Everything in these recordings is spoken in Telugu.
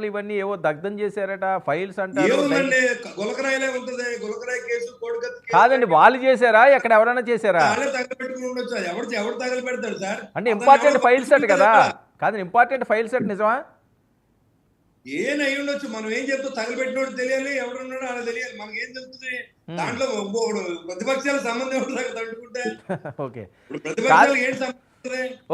ఇవన్నీ ఏవో దగ్ధం చేశారట, ఫైల్స్ అంటారు. ఏముందండి, గులకరాయిలే ఉంటది. గులకరాయి కేసు, కోడికత్తి కేసు కాదండి, వాళ్ళు చేశారా? ఎక్కడ ఎవరైనా చేశారా? వాళ్ళే తగలబెట్టుకుని ఉండొచ్చు. అది ఎవడు తగలబెడతాడు సార్? అంటే అతను ఎవడో ఇంపార్టెంట్ ఫైల్స్ అట పట్టుకుంటారు కదా. కదా. కాదు, ఇంపార్టెంట్ ఫైల్స్ అట, నిజమా? ఏం అయి ఉండొచ్చు. మనం ఏం చెప్తాం? తగలబెట్టినోడు తెలియాలి, ఎవడున్నాడో అలా తెలియాలి. మనకి ఏం తెలుస్తుంది దాంట్లో? ఇంకొకడు ప్రతిపక్షాల సంబంధం ఎవరు తట్టుకుంటే ఓకే. ఇప్పుడు ప్రతిపక్షాలు ఏంటి సంబంధం?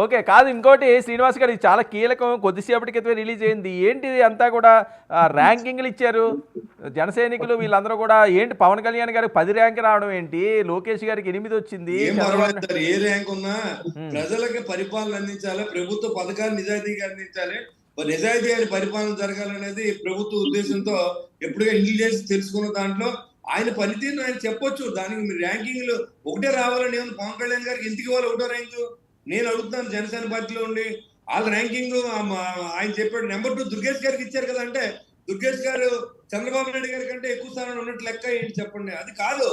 ఓకే, కాదు, ఇంకోటి శ్రీనివాస్ గారు, ఇది చాలా కీలకం. కొద్దిసేపటి క్రితమే రిలీజ్ అయింది. ఏంటిది అంతా కూడా ర్యాంకింగ్లు ఇచ్చారు జన సైనికులు వీళ్ళందరూ కూడా. ఏంటి పవన్ కళ్యాణ్ గారికి 10 ర్యాంక్ రావడం ఏంటి? లోకేష్ గారికి 8 వచ్చింది. ఏ ర్యాంక్ ఉన్నా ప్రజలకి పరిపాలన అందించాలి, ప్రభుత్వ పథకాలు నిజాయితీగా అందించాలి, నిజాయితీ అయిన పరిపాలన జరగాలనేది ప్రభుత్వ ఉద్దేశంతో ఎప్పుడుగా ఇంటెలిజెన్స్ తెలుసుకున్న దాంట్లో ఆయన పనితీరును ఆయన చెప్పొచ్చు. దానికి మీరు ర్యాంకింగ్లు ఒకటే రావాలని ఏమన్నా పవన్ కళ్యాణ్ గారికి ఎందుకు ఇవ్వాలి ఒకటో ర్యాంకు? నేను అడుగుతాను, జనసేన పార్టీలో ఉండి వాళ్ళ ర్యాంకింగ్ ఆయన చెప్పాడు. నెంబర్ 2 దుర్గేష్ గారికి ఇచ్చారు కదా. అంటే దుర్గేష్ గారు చంద్రబాబు నాయుడు గారి కంటే ఎక్కువ స్థానంలో ఉన్నట్టు లెక్క ఏంటి చెప్పండి? అది కాదు.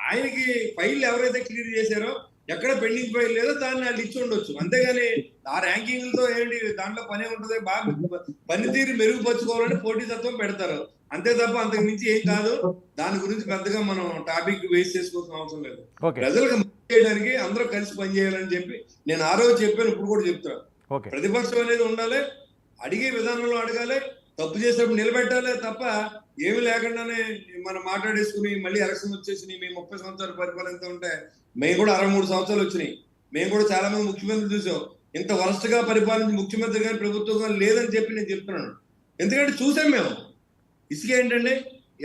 ఆయనకి ఫైల్ ఎవరైతే క్లియర్ చేశారో, ఎక్కడ పెండింగ్ ఫైల్ లేదో దాన్ని వాళ్ళు ఇచ్చి ఉండొచ్చు. అంతేగాని ఆ ర్యాంకింగ్లతో ఏంటి దాంట్లో పనే ఉంటుంది. బాగా పనితీరు మెరుగుపరుచుకోవాలని పోటీతత్వం పెడతారు, అంతే తప్ప అంతకు మించి ఏం కాదు. దాని గురించి పెద్దగా మనం టాపిక్ వేస్ట్ చేసుకోవాల్సిన అవసరం లేదు. ప్రజలకు చేయడానికి అందరూ కలిసి పనిచేయాలని చెప్పి నేను ఆ రోజు చెప్పాను, ఇప్పుడు కూడా చెప్తాను. ప్రతిపక్షం అనేది ఉండాలి, అడిగే విధానంలో అడగాలి, తప్పు చేసేటప్పుడు నిలబెట్టాలి తప్ప ఏమి లేకుండానే మనం మాట్లాడేసుకుని మళ్ళీ ఎలక్షన్ వచ్చేసి మేము 30 సంవత్సరాలు పరిపాలనతో ఉంటే, మేము కూడా 63 సంవత్సరాలు వచ్చినాయి. మేము కూడా చాలా మంది ముఖ్యమంత్రులు చూసాం. ఇంత వరస్ట్గా పరిపాలించి ముఖ్యమంత్రి గారి ప్రభుత్వం కానీ లేదని చెప్పి నేను చెప్తున్నాను. ఎందుకంటే చూసాం మేము. ఇసుక ఏంటంటే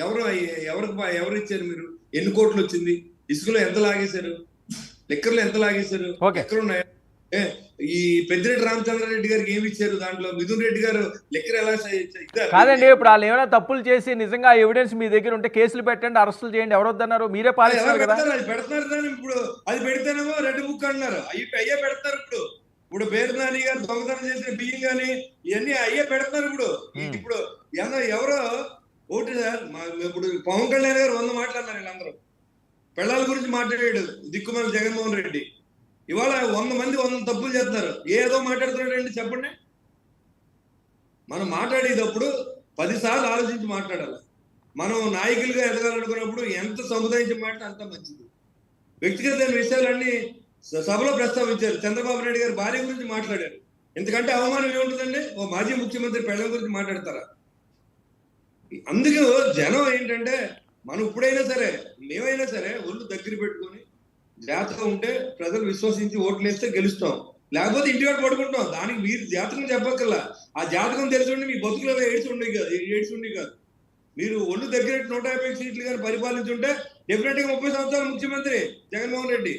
ఎవరు ఇచ్చారు? మీరు ఎన్ని కోట్లు వచ్చింది? ఇసుకలో ఎంత లాగేశారు? లెక్కర్లో ఎంత లాగేశారు? ఎక్కడ ఉన్నాయా? ఈ పెద్దిరెడ్డి రామచంద్రారెడ్డి గారికి ఏమి ఇచ్చారు? దాంట్లో మిథున్ రెడ్డి గారు లెక్కర్ ఎలా కాదండి. ఇప్పుడు వాళ్ళు ఏమైనా తప్పులు చేసి నిజంగా ఎవిడెన్స్ మీ దగ్గర ఉంటే కేసులు పెట్టండి, అరెస్టులు చేయండి, ఎవరు వద్దన్నారు? మీరే పాలిస్తారు కదా. అది పెడతారు దాన్ని. ఇప్పుడు అది పెడితేనేమో రెడ్ బుక్ అంటున్నారు. అయ్యే పెడతారు. ఇప్పుడు పేరు నాని గారు దొంగతనం చేసిన బియ్యం కానీ ఇవన్నీ అయ్యే పెడతారు. ఇప్పుడు ఎవరో ఒకటి సార్, ఇప్పుడు పవన్ కళ్యాణ్ గారు 100 మాట్లాడినారు. వీళ్ళందరూ పెళ్ళాల గురించి మాట్లాడాడు దిక్కుమాల జగన్మోహన్ రెడ్డి. ఇవాళ 100 మంది 100 తప్పులు చేస్తున్నారు. ఏదో మాట్లాడుతున్నాడండి చెప్పండి. మనం మాట్లాడేటప్పుడు 10 సార్లు ఆలోచించి మాట్లాడాలి. మనం నాయకులుగా ఎదగాలనుకున్నప్పుడు ఎంత సముదాయించి మాట అంత మంచిది. వ్యక్తిగతమైన విషయాలన్నీ సభలో ప్రస్తావించారు. చంద్రబాబు నాయుడు గారు భార్య గురించి మాట్లాడారు. ఎందుకంటే అవమానం ఏముంటుందండి? ఓ మాజీ ముఖ్యమంత్రి పెళ్ళం గురించి మాట్లాడతారా? అందుకే జనం ఏంటంటే, మనం ఇప్పుడైనా సరే మేమైనా సరే ఒళ్ళు దగ్గర పెట్టుకొని జాతకం ఉంటే ప్రజలు విశ్వసించి ఓట్లు వేస్తే గెలుస్తాం, లేకపోతే ఇంటివాడు పడుకుంటాం. దానికి మీరు జాతకం చెప్పక్కర్లా. ఆ జాతకం తెలుసుండి మీ బతుకులో ఏడ్చి ఉండే కాదు. మీరు ఒళ్ళు దగ్గర 150 సీట్లు కానీ పరిపాలించుంటే డెఫినెట్ గా 30 సంవత్సరాల ముఖ్యమంత్రి జగన్మోహన్ రెడ్డి.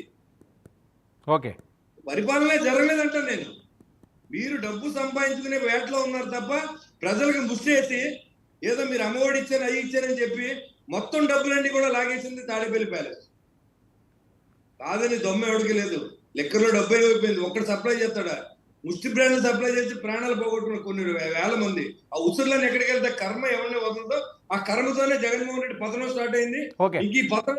పరిపాలనే జరగలేదంటాను నేను. మీరు డబ్బు సంపాదించుకునే వేటలో ఉన్నారు తప్ప ప్రజలకు ముష్టేసి ఏదో మీరు అమ్మఒడి ఇచ్చారు, అవి ఇచ్చారని చెప్పి మొత్తం డబ్బులన్నీ కూడా లాగేసింది తాడేపల్లి ప్యాలెస్. కాదని దొమ్మ ఎవడికి లేదు. లెక్కర్లో డబ్బు అయిపోయింది. ఒక్కడు సప్లై చేస్తాడా? ముష్టి బ్రాండ్లు సప్లై చేసి ప్రాణాలు పోగొట్టుకున్న కొన్ని వేల మంది. ఆ ఉసురులను ఎక్కడికి వెళ్తే కర్మ ఎవరిని వస్తుందో ఆ కర్మతోనే జగన్మోహన్ రెడ్డి పతనం స్టార్ట్ అయింది. ఇంక ఈ పతనం